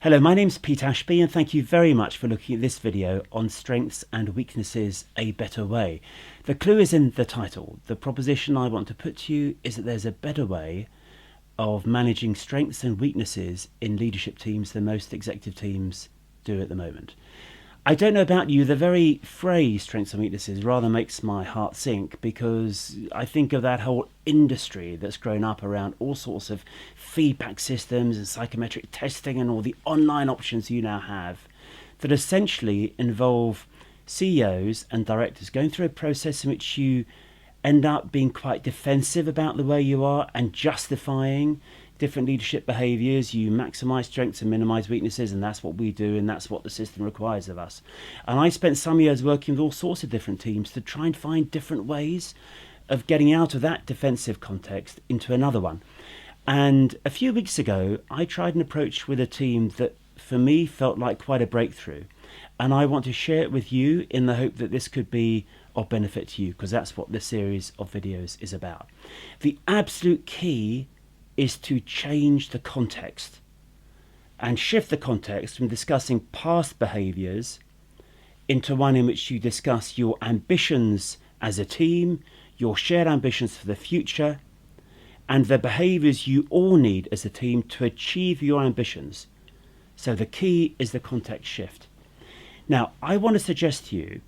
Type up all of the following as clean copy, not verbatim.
Hello, my name's Pete Ashby and thank you very much for looking at this video on Strengths and Weaknesses, a Better Way. The clue is in the title. The proposition I want to put to you is that there's a better way of managing strengths and weaknesses in leadership teams than most executive teams do at the moment. I don't know about you, the very phrase strengths and weaknesses rather makes my heart sink, because I think of that whole industry that's grown up around all sorts of feedback systems and psychometric testing and all the online options you now have that essentially involve CEOs and directors going through a process in which you end up being quite defensive about the way you are and justifying different leadership behaviors. You maximize strengths and minimize weaknesses, and that's what we do, and that's what the system requires of us. And I spent some years working with all sorts of different teams to try and find different ways of getting out of that defensive context into another one. And a few weeks ago, I tried an approach with a team that for me felt like quite a breakthrough. And I want to share it with you in the hope that this could be of benefit to you, because that's what this series of videos is about. The absolute key is to change the context and shift the context from discussing past behaviours into one in which you discuss your ambitions as a team, your shared ambitions for the future, and the behaviours you all need as a team to achieve your ambitions. So the key is the context shift. Now, I want to suggest to you,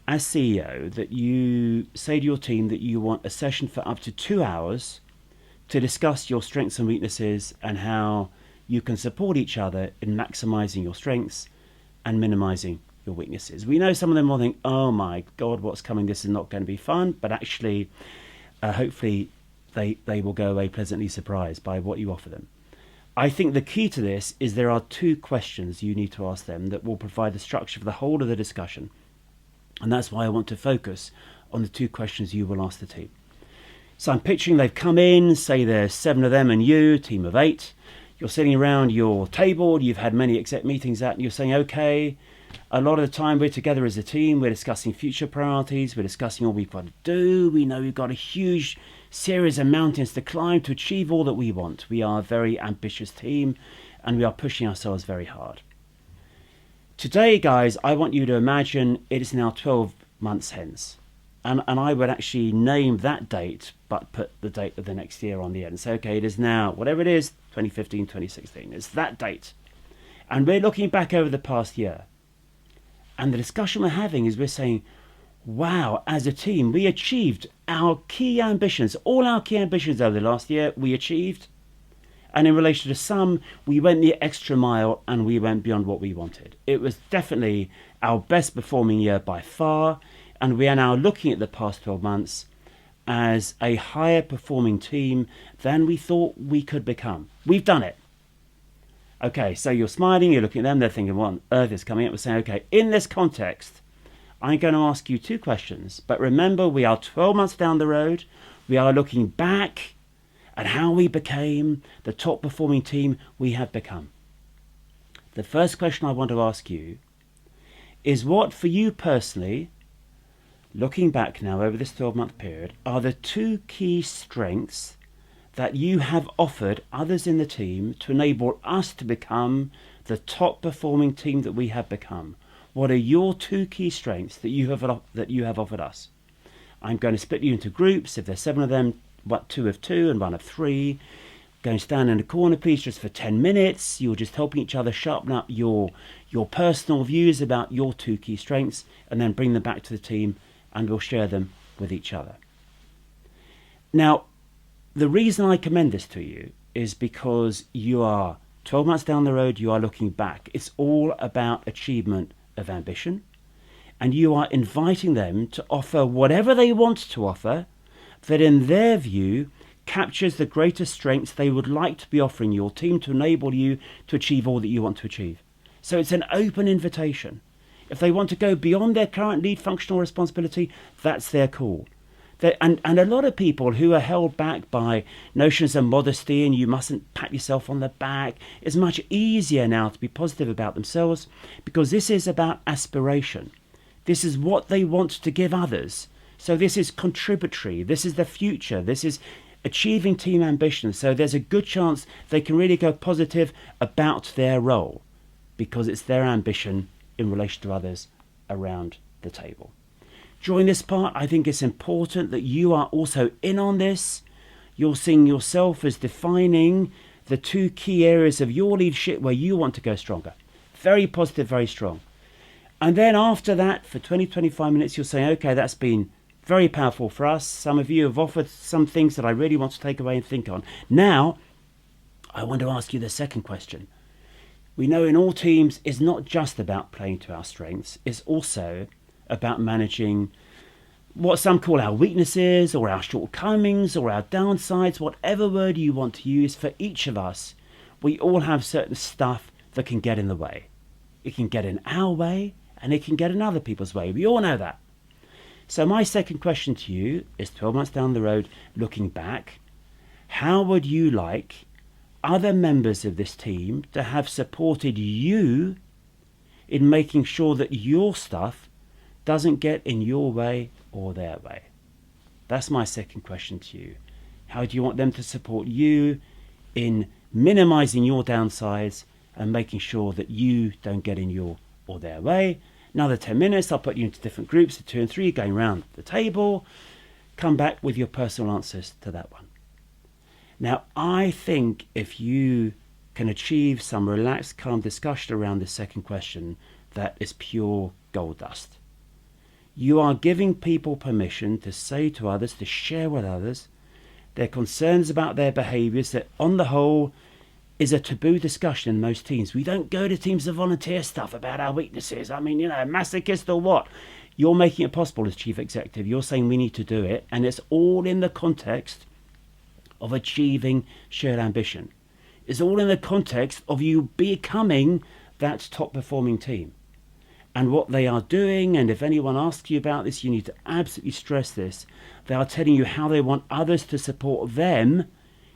as CEO, that you say to your team that you want a session for up to 2 hours to discuss your strengths and weaknesses and how you can support each other in maximizing your strengths and minimizing your weaknesses. We know some of them will think, oh my God, what's coming? This is not going to be fun. But actually, hopefully they will go away pleasantly surprised by what you offer them. I think the key to this is there are 2 questions you need to ask them that will provide the structure for the whole of the discussion. And that's why I want to focus on the 2 questions you will ask the team. So I'm picturing they've come in, say there's 7 of them and you, team of 8. You're sitting around your table, you've had many exec meetings at, and you're saying, okay, a lot of the time we're together as a team, we're discussing future priorities, we're discussing all we've got to do. We know we've got a huge series of mountains to climb to achieve all that we want. We are a very ambitious team and we are pushing ourselves very hard. Today, guys, I want you to imagine it is now 12 months hence. And I would actually name that date, but put the date of the next year on the end. So, okay, it is now, whatever it is, 2015, 2016. It's that date. And we're looking back over the past year. And the discussion we're having is we're saying, wow, as a team, we achieved our key ambitions. All our key ambitions over the last year, we achieved. And in relation to some, we went the extra mile and we went beyond what we wanted. It was definitely our best performing year by far. And we are now looking at the past 12 months as a higher performing team than we thought we could become. We've done it. Okay, so you're smiling, you're looking at them, they're thinking, what on earth is coming up? We're saying, okay, in this context, I'm going to ask you 2 questions. But remember, we are 12 months down the road. We are looking back at how we became the top performing team we have become. The first question I want to ask you is, what for you personally, looking back now over this 12-month period, are the 2 key strengths that you have offered others in the team to enable us to become the top performing team that we have become? What are your 2 key strengths that you have offered us? I'm going to split you into groups. If there's 7 of them, 2 of 2 and 1 of 3. Go and stand in a corner, please, just for 10 minutes. You're just helping each other sharpen up your personal views about your 2 key strengths, and then bring them back to the team, and we'll share them with each other. Now, the reason I commend this to you is because you are 12 months down the road, you are looking back. It's all about achievement of ambition, and you are inviting them to offer whatever they want to offer that in their view captures the greatest strengths they would like to be offering your team to enable you to achieve all that you want to achieve. So it's an open invitation. If they want to go beyond their current lead functional responsibility, that's their call. And a lot of people who are held back by notions of modesty and you mustn't pat yourself on the back, it's much easier now to be positive about themselves, because this is about aspiration. This is what they want to give others. So this is contributory. This is the future. This is achieving team ambition. So there's a good chance they can really go positive about their role because it's their ambition in relation to others around the table. During this part, I think it's important that you are also in on this. You're seeing yourself as defining the two key areas of your leadership where you want to go stronger. Very positive, very strong. And then after that, for 20, 25 minutes, you're saying, okay, that's been very powerful for us. Some of you have offered some things that I really want to take away and think on. Now, I want to ask you the second question. We know in all teams, it's not just about playing to our strengths. It's also about managing what some call our weaknesses or our shortcomings or our downsides, whatever word you want to use. For each of us, we all have certain stuff that can get in the way. It can get in our way and it can get in other people's way. We all know that. So my second question to you is 12 months down the road, looking back, how would you like other members of this team to have supported you in making sure that your stuff doesn't get in your way or their way? That's my second question to you. How do you want them to support you in minimizing your downsides and making sure that you don't get in your or their way? Another 10 minutes, I'll put you into different groups of 2 and 3, going around the table. Come back with your personal answers to that one. Now, I think if you can achieve some relaxed, calm discussion around this second question, that is pure gold dust. You are giving people permission to say to others, to share with others, their concerns about their behaviours that on the whole is a taboo discussion in most teams. We don't go to teams to volunteer stuff about our weaknesses. I mean, masochist or what? You're making it possible as chief executive. You're saying we need to do it. And it's all in the context of achieving shared ambition. It's all in the context of you becoming that top performing team. And what they are doing, and if anyone asks you about this, you need to absolutely stress this. They are telling you how they want others to support them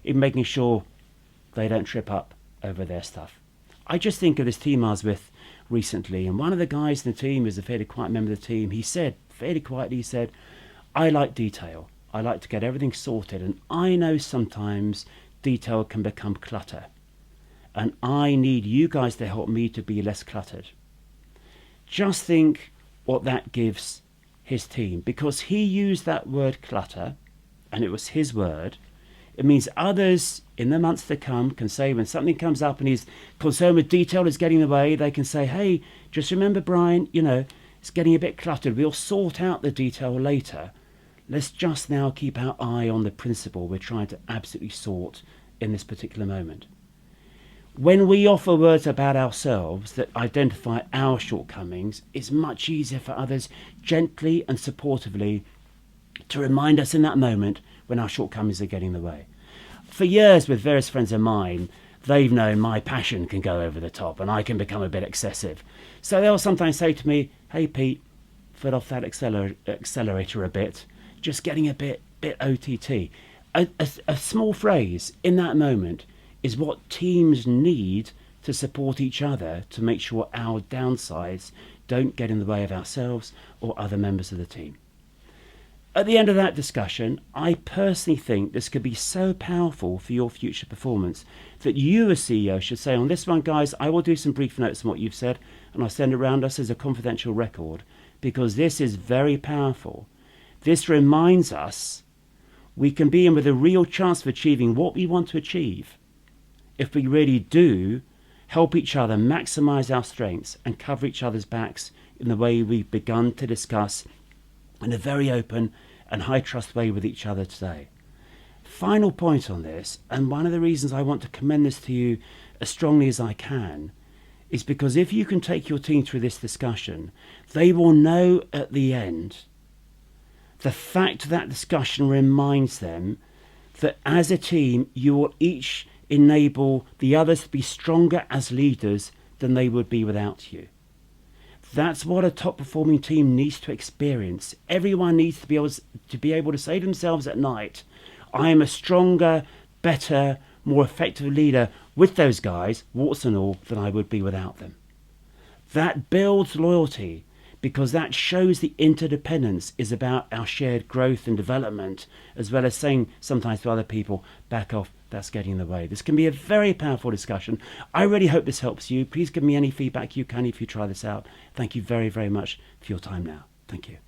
in making sure they don't trip up over their stuff. I just think of this team I was with recently, and one of the guys in the team is a fairly quiet member of the team. He said, fairly quietly, he said, I like detail. I like to get everything sorted, and I know sometimes detail can become clutter. And I need you guys to help me to be less cluttered. Just think what that gives his team, because he used that word clutter, and it was his word. It means others in the months to come can say when something comes up and he's concerned with detail is getting in the way, they can say, hey, just remember, Brian, it's getting a bit cluttered. We'll sort out the detail later. Let's just now keep our eye on the principle we're trying to absolutely sort in this particular moment. When we offer words about ourselves that identify our shortcomings, it's much easier for others gently and supportively to remind us in that moment when our shortcomings are getting in the way. For years with various friends of mine, they've known my passion can go over the top and I can become a bit excessive. So they'll sometimes say to me, hey Pete, foot off that accelerator a bit, just getting a bit OTT. A small phrase in that moment is what teams need to support each other to make sure our downsides don't get in the way of ourselves or other members of the team. At the end of that discussion, I personally think this could be so powerful for your future performance that you as CEO should say, on this one, guys, I will do some brief notes on what you've said and I'll send it around us as a confidential record, because this is very powerful. This reminds us we can be in with a real chance of achieving what we want to achieve if we really do help each other maximize our strengths and cover each other's backs in the way we've begun to discuss in a very open and high trust way with each other today. Final point on this, and one of the reasons I want to commend this to you as strongly as I can, is because if you can take your team through this discussion, they will know at the end the fact that discussion reminds them that as a team you will each enable the others to be stronger as leaders than they would be without you. That's what a top performing team needs to experience. Everyone needs to be able to say to themselves at night, I am a stronger, better, more effective leader with those guys, warts and all, than I would be without them. That builds loyalty, because that shows the interdependence is about our shared growth and development, as well as saying sometimes to other people, back off, that's getting in the way. This can be a very powerful discussion. I really hope this helps you. Please give me any feedback you can if you try this out. Thank you very, very much for your time now. Thank you.